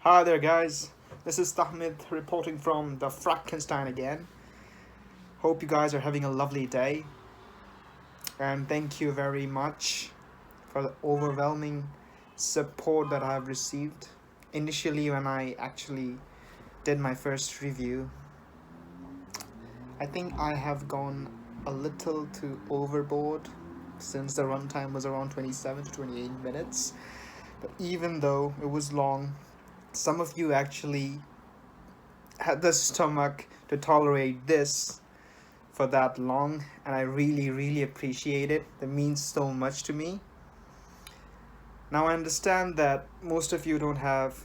Hi there, guys. This is Tahmid reporting from the Frankenstein again. Hope you guys are having a lovely day, and thank you very much for the overwhelming support that I've received. Initially, when I actually did my first review, I think I have gone a little too overboard since the runtime was around 27 to 28 minutes. But even though it was long, some of you actually had the stomach to tolerate this for that long, and I really appreciate it. That means so much to me. Now I understand that most of you don't have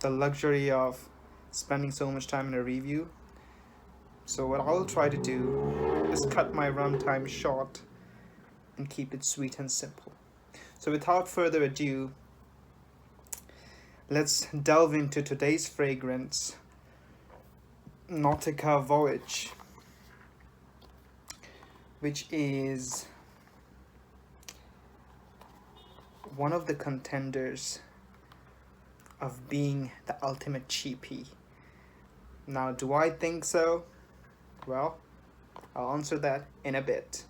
the luxury of spending so much time in a review, so what I'll try to do is cut my runtime short and keep it sweet and simple. So without further ado, let's delve into today's fragrance, Nautica Voyage, which is one of the contenders of being the ultimate cheapie. Now, do I think so? Well, I'll answer that in a bit.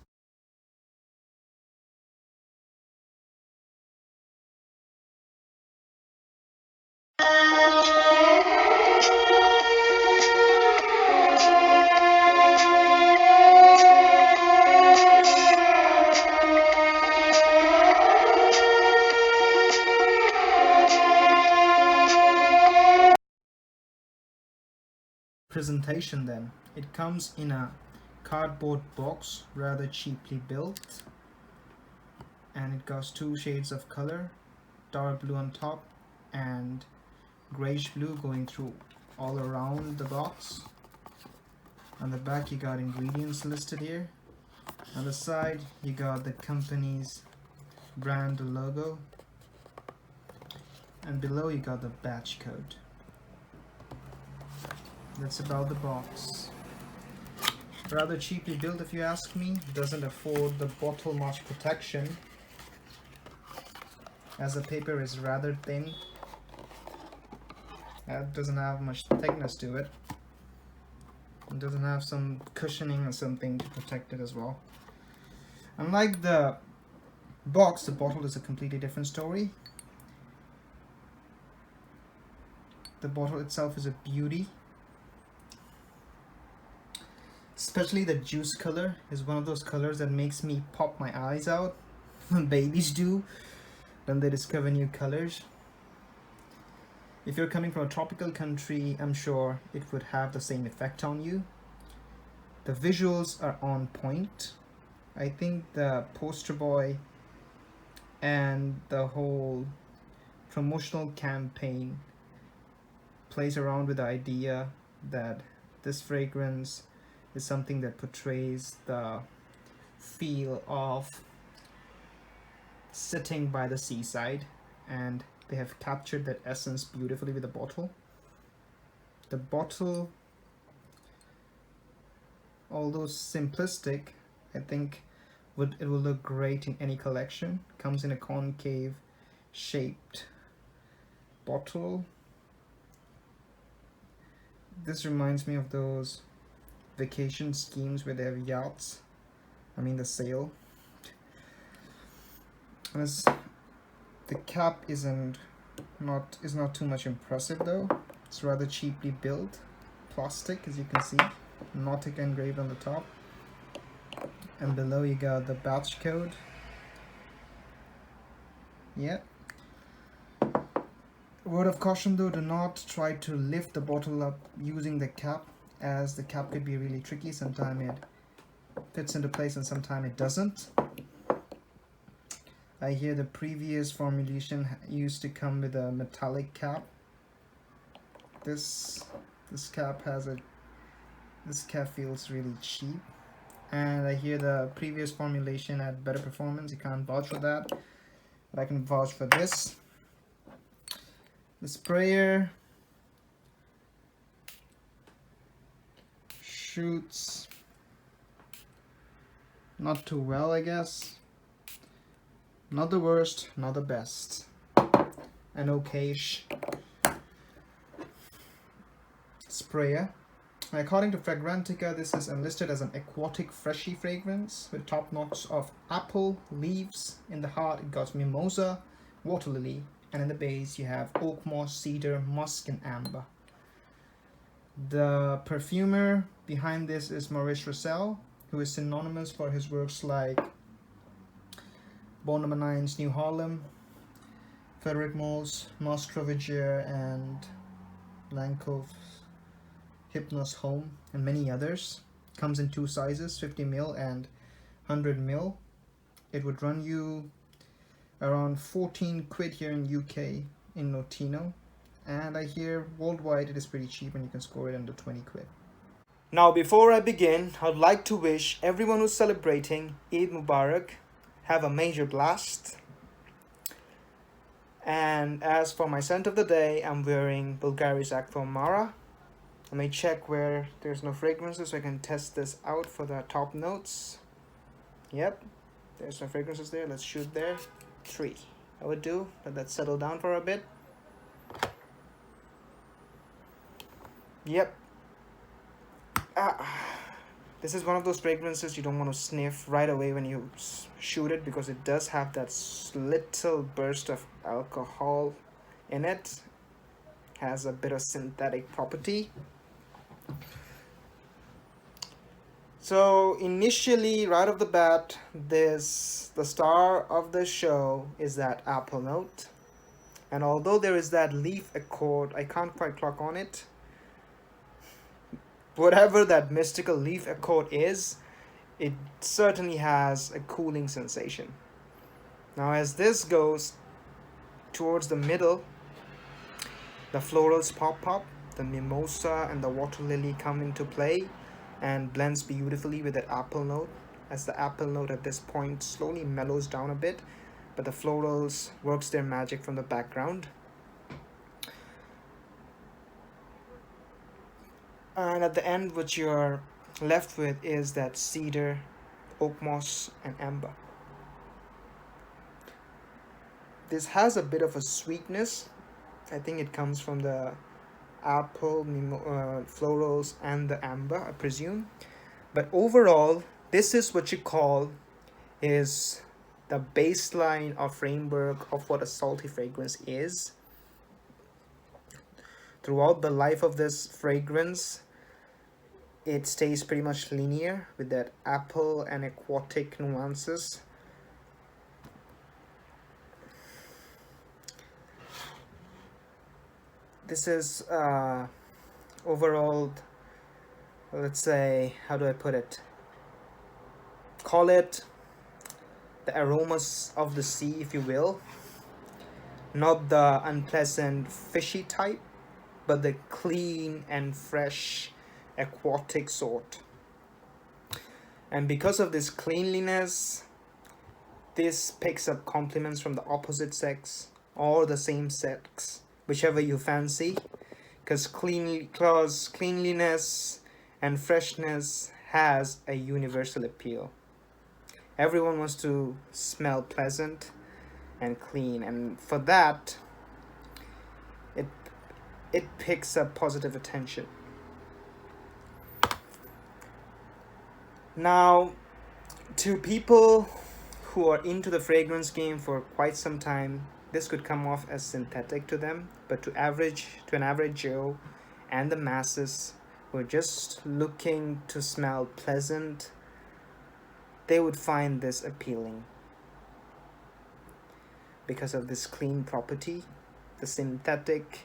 Presentation then. It comes in a cardboard box, rather cheaply built, and it got two shades of color, dark blue on top and grayish blue going through all around the box. On the back you got ingredients listed here. On the side you got the company's brand logo, and below you got the batch code. That's about the box. Rather cheaply built if you ask me. Doesn't afford the bottle much protection, as the paper is rather thin. It doesn't have much thickness to it. It doesn't have some cushioning or something to protect it as well. Unlike the box, the bottle is a completely different story. The bottle itself is a beauty. Especially the juice color is one of those colors that makes me pop my eyes out when babies do when they discover new colors. If you're coming from a tropical country, I'm sure it would have the same effect on you. The visuals are on point. I think the poster boy and the whole promotional campaign plays around with the idea that this fragrance is something that portrays the feel of sitting by the seaside, and they have captured that essence beautifully with the bottle. The bottle, although simplistic, I think it will look great in any collection. Comes in a concave shaped bottle. This reminds me of those vacation schemes where they have yachts. The sail. And the cap is not too much impressive though. It's rather cheaply built, plastic, as you can see, Nautica engraved on the top, and below you got the batch code. Yeah. Word of caution though, do not try to lift the bottle up using the cap, as the cap could be really tricky. Sometimes it fits into place and sometimes it doesn't. I hear the previous formulation used to come with a metallic cap. This cap feels really cheap, and I hear the previous formulation had better performance. You can't vouch for that, but I can vouch for this. The sprayer shoots not too well, I guess. Not the worst, not the best. An okayish. sprayer. According to Fragrantica, this is enlisted as an aquatic freshy fragrance with top notes of apple, leaves. In the heart, it got mimosa, water lily, and in the base, you have oak moss, cedar, musk, and amber. The perfumer behind this is Maurice Rousel, who is synonymous for his works like Bone Number 9's New Harlem, Frederic Maule's Musk, and Lancove's Hypnos Home, and many others. Comes in two sizes, 50ml and 100ml. It would run you around 14 quid here in UK in Notino, and I hear worldwide it is pretty cheap and you can score it under 20 quid. Now before I begin, I'd like to wish everyone who's celebrating Eid Mubarak have a major blast. And as for my scent of the day, I'm wearing Bulgari's Aqua Mara. Let me check where there's no fragrances so I can test this out for the top notes. Yep, there's no fragrances there. Let's shoot there. 3. I would do. Let that settle down for a bit. Yep. This is one of those fragrances you don't want to sniff right away when you shoot it, because it does have that little burst of alcohol in it. Has a bit of synthetic property. So initially, right off the bat, the star of the show is that apple note. And although there is that leaf accord, I can't quite clock on it. Whatever that mystical leaf accord is, it certainly has a cooling sensation. Now as this goes towards the middle, the florals pop up, the mimosa and the water lily come into play and blends beautifully with the apple note, as the apple note at this point slowly mellows down a bit, but the florals works their magic from the background. And at the end, what you're left with is that cedar, oak moss, and amber. This has a bit of a sweetness. I think it comes from the apple, florals, and the amber, I presume. But overall, this is what you call is the baseline or framework of what a salty fragrance is. Throughout the life of this fragrance, it stays pretty much linear with that apple and aquatic nuances. This is overall, let's say, how do I put it? Call it the aromas of the sea, if you will. Not the unpleasant fishy type, but the clean and fresh aquatic sort. And because of this cleanliness, this picks up compliments from the opposite sex or the same sex, whichever you fancy, because cleanliness and freshness has a universal appeal. Everyone wants to smell pleasant and clean, and for that it picks up positive attention. Now, to people who are into the fragrance game for quite some time, this could come off as synthetic to them, but to an average Joe and the masses who are just looking to smell pleasant, they would find this appealing because of this clean property. The synthetic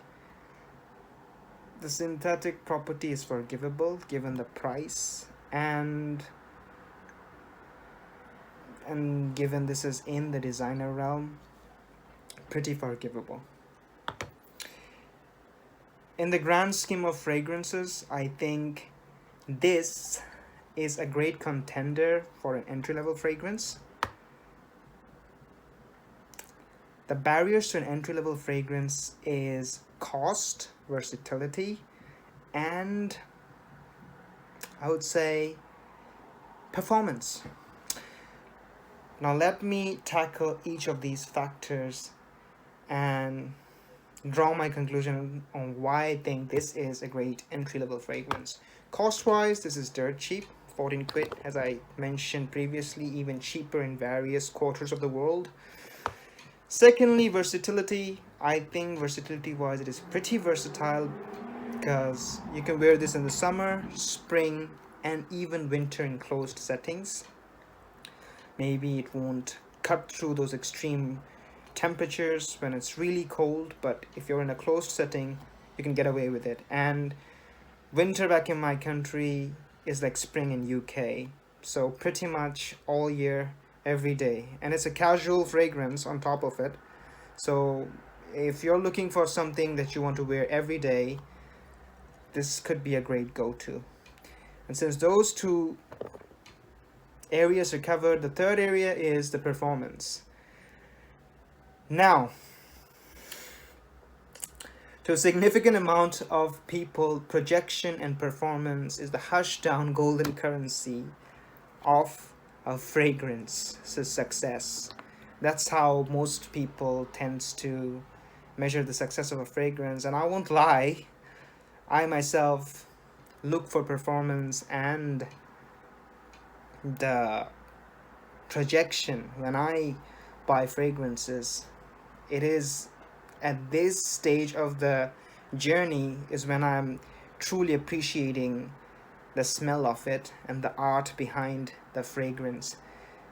property is forgivable given the price, and given this is in the designer realm, pretty forgivable. In the grand scheme of fragrances, I think this is a great contender for an entry-level fragrance. The barriers to an entry-level fragrance is cost, versatility, and I would say performance. Now let me tackle each of these factors and draw my conclusion on why I think this is a great entry-level fragrance. Cost-wise, this is dirt cheap, 14 quid, as I mentioned previously, even cheaper in various quarters of the world. Secondly, versatility. I think versatility-wise, it is pretty versatile because you can wear this in the summer, spring, and even winter in closed settings. Maybe it won't cut through those extreme temperatures when it's really cold, but if you're in a closed setting, you can get away with it. And winter back in my country is like spring in UK, so pretty much all year, every day. And it's a casual fragrance on top of it, so if you're looking for something that you want to wear every day, this could be a great go-to. And since those two areas are covered, the third area is the performance. Now, to a significant amount of people, projection and performance is the hushed down golden currency of a fragrance success. That's how most people tends to measure the success of a fragrance. And I won't lie, I myself look for performance and the projection when I buy fragrances. It is at this stage of the journey is when I'm truly appreciating the smell of it and the art behind the fragrance.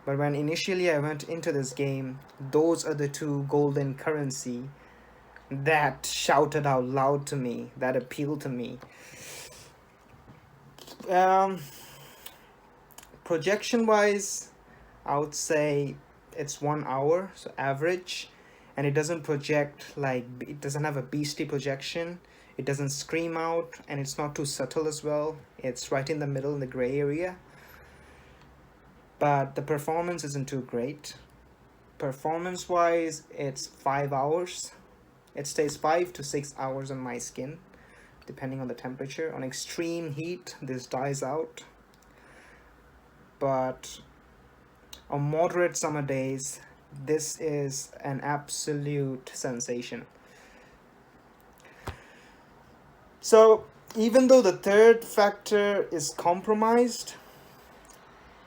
But when initially I went into this game, those are the two golden currency that shouted out loud to me, that appealed to me. Projection wise, I would say it's 1 hour, so average, and it doesn't project like, it doesn't have a beastly projection, it doesn't scream out, and it's not too subtle as well. It's right in the middle, in the gray area, but the performance isn't too great. Performance wise, it's 5 hours. It stays 5 to 6 hours on my skin depending on the temperature. On extreme heat, this dies out, but on moderate summer days, this is an absolute sensation. So even though the third factor is compromised,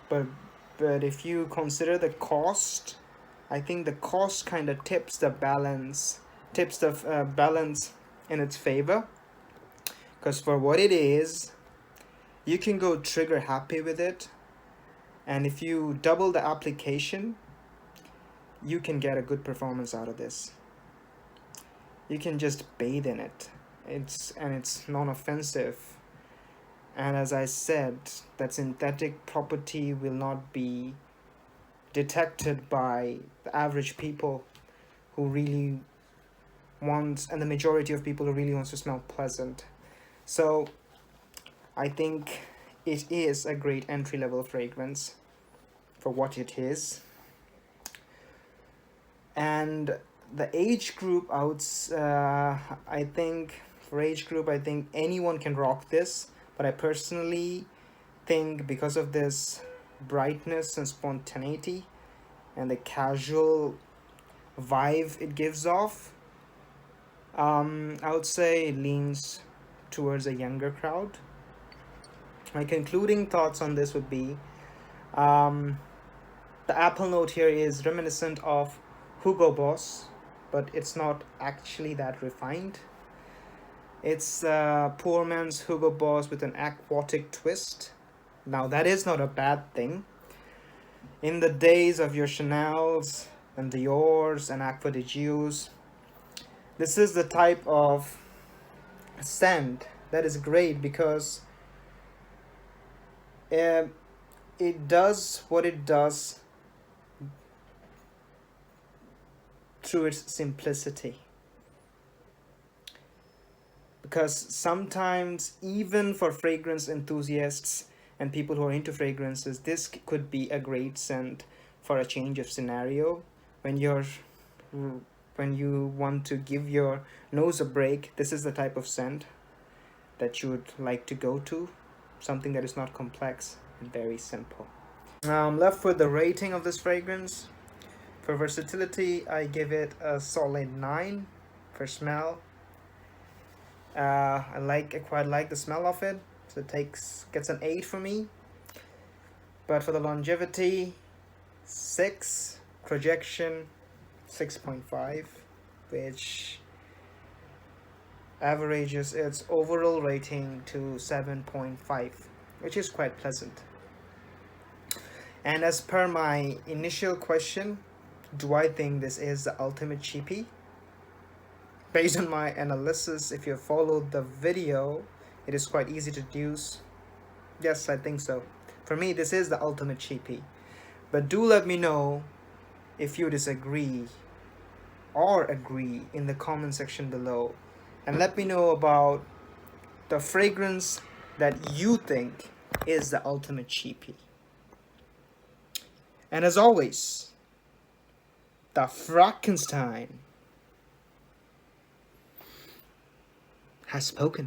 but if you consider the cost, I think the cost kind of tips the balance in its favor, because for what it is, you can go trigger happy with it, and if you double the application, you can get a good performance out of this. You can just bathe in it. It's non-offensive, and as I said, that synthetic property will not be detected by the average people who really wants, and the majority of people who really wants to smell pleasant. So I think it is a great entry-level fragrance for what it is. And the age group, I think for age group, I think anyone can rock this, but I personally think because of this brightness and spontaneity and the casual vibe it gives off, I would say it leans towards a younger crowd. My concluding thoughts on this would be, the apple note here is reminiscent of Hugo Boss, but it's not actually that refined. It's poor man's Hugo Boss with an aquatic twist. Now that is not a bad thing. In the days of your Chanels and Dior's and Aqua di Gius, this is the type of scent that is great because it does what it does through its simplicity. Because sometimes, even for fragrance enthusiasts and people who are into fragrances, this could be a great scent for a change of scenario. When you want to give your nose a break, this is the type of scent that you would like to go to. Something that is not complex and very simple. Now I'm left with the rating of this fragrance. For versatility, I give it a solid 9 for smell. I quite like the smell of it, so it gets an 8 for me. But for the longevity, 6. Projection, 6.5, which averages its overall rating to 7.5, which is quite pleasant. And as per my initial question, do I think this is the ultimate cheapie? Based on my analysis, if you followed the video, it is quite easy to deduce. Yes, I think so. For me, this is the ultimate cheapie. But do let me know if you disagree or agree in the comment section below. And let me know about the fragrance that you think is the ultimate cheapie. And as always, the Frankenstein has spoken.